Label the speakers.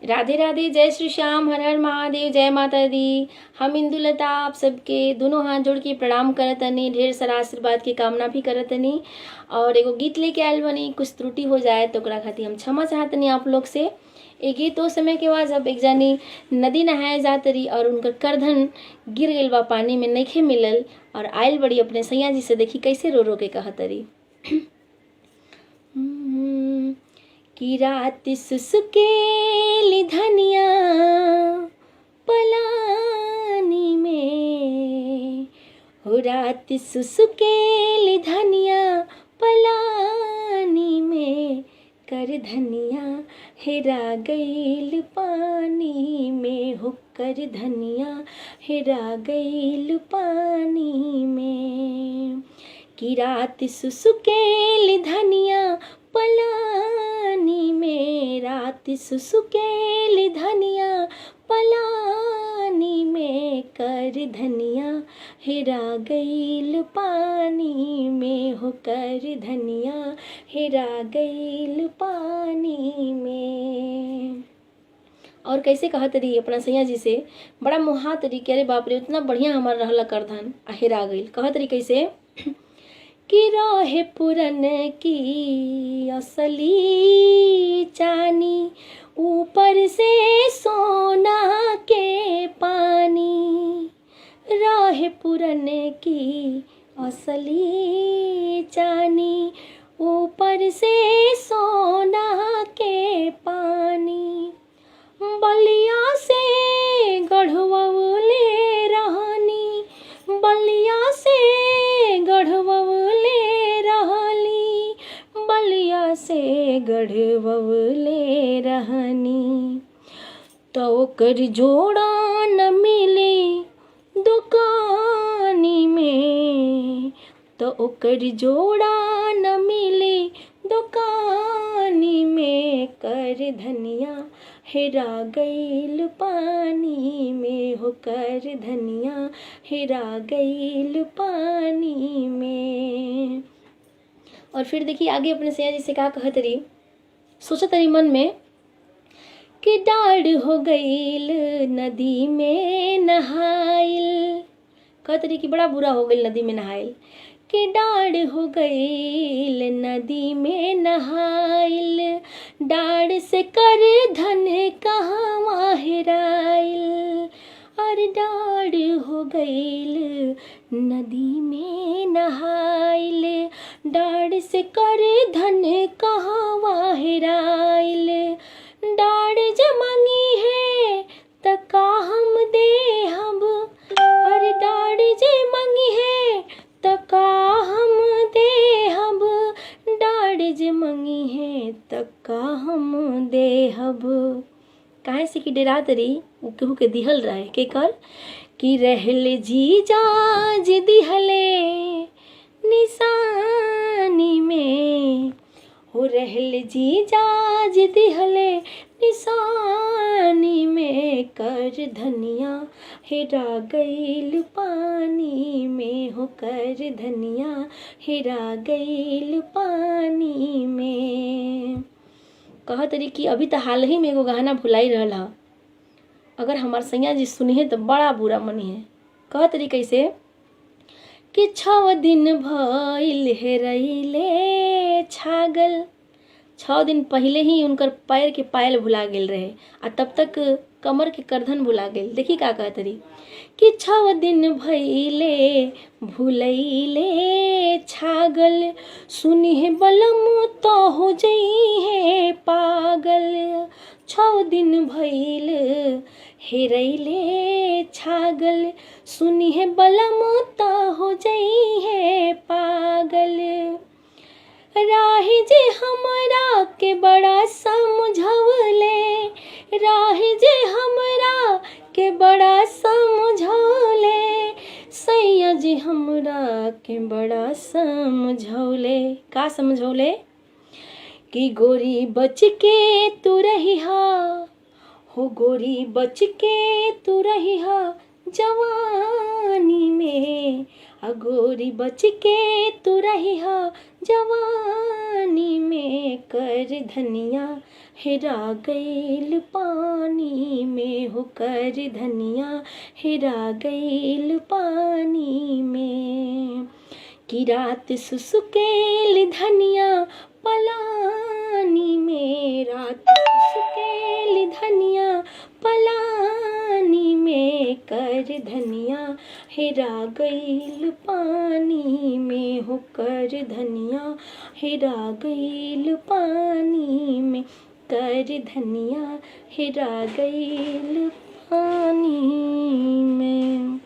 Speaker 1: राधे राधे, जय श्री श्याम, हर हर महादेव, जय माता दी। हम इंदुलता आप सबके दोनों हाथ जोड़ के प्रणाम करतनी, ढेर सारा आशीर्वाद की कामना भी करतनी। और एगो गीत लेके आयल बनी, कुछ त्रुटि हो जाए तो ओकरा खातिर हम क्षमा चाहतनी आप लोग से। ये गीत तो समय के बाद जब एक जानी नदी नहाए जात रही और उनकर करधन गिर गइल बा, पानी में नइखे मिलल, और आयल बड़ी अपने सैया जी से, देखी कैसे रो रो के कहतरी। कि रात सुसुकेली धनिया पलानी में, हो रात सुसुकेली धनिया पलानी में, कर धनिया हेरा गइल पानी में, हो कर धनिया हेरा गइल पानी में। कि रात सुसुकेली धनिया पलानी में, रात सुसुकेली धनिया पलानी में, कर धनिया हेरा गइल पानी में, हो कर धनिया हेरा गइल पानी में। और कैसे कहत रही अपना सैया जी से, बड़ा मुहात रही कि अरे बाप रे, उतना बढ़िया हमार रहला करधन हेरा गइल। कहत रही कैसे कि रहे पुरन की असली चानी, ऊपर से सोना के पानी, रहे पुरन की असली चानी, ऊपर से सोना के पानी, बलिया से गढ़वले रहनी, बलिया से गढ़वले रहली, बलिया से गढ़वले रहनी, तो ओकर जोड़ा न मिले दुकानी में, तो ओकर जोड़ा न मिले दुकानी में, कर धनिया हेरा गइल पानी में, हो कर धनिया हेरा गइल पानी में। और फिर देखिए आगे अपने सैया जी से क्या कहत रही, सोचत रही मन में कि डाढ़ हो गइल नदी में नहाइल, कहत रही कि बड़ा बुरा हो गइल नदी में नहाइल, कि डाढ़ हो गइल नदी में नहाइल, डाढ़ से कर धन कहवा हेराइल, और डाढ़ हो गइल नदी में नहाइल, डाढ़ से कर धन कहवा हेराइल, डाढ़ जमनी है त का हम देहब, और डाढ़ जे मंगी है त का हम देहब, डाढ़ जे मंगी है त का हम देहब। काहे से कि डेरा तरी केहू के दिहल रहे के कर कि रहले जीजा जी दिहले निशानी में, हो रहले जीजा जी दिहले निशानी में, कर धनिया हेरा गइल पानी में, हो कर धनिया हेरा गइल पानी में। कहत रही कि अभी तो हाल ही में एगो गाना भुलाई रहला, अगर हमार सैया जी सुनिए तो बड़ा बुरा मनी है। कहत रही कैसे कि 6 दिन भइल हेरैले छागल, 6 दिन पहले ही उनकर पैर के पायल भुला गेल रहे, आ तब तक कमर के करधन भुला गेल। देखी का कहत रही कि 6 दिन भइले भुलैले छागल, सुनी है बलम तो हो जई है पागल, 6 दिन भइल हेरैले छागल, सुनी है बलम तो हो जई है पागल, राही जे हमरा के बड़ा समझौले, राही जे हमरा के बड़ा समझौले, सैया जी हमरा के बड़ा समझौले। का समझौले कि गोरी बच के तू रहिहा, हो गोरी बच के तू रहिहा जवानी में, अगोरी बच के तू रहिहा जवानी में, कर धनिया हेरा गईल पानी में हो कर धनिया हेरा गईल पानी में। कि रात सुसुकेल धनिया पलानी में, रात सुसुकेल धनिया पलानी में, कर धनिया हेरा गईल पानी में हो कर धनिया हेरा गईल पानी में, कर धनिया हेरा गईल पानी में।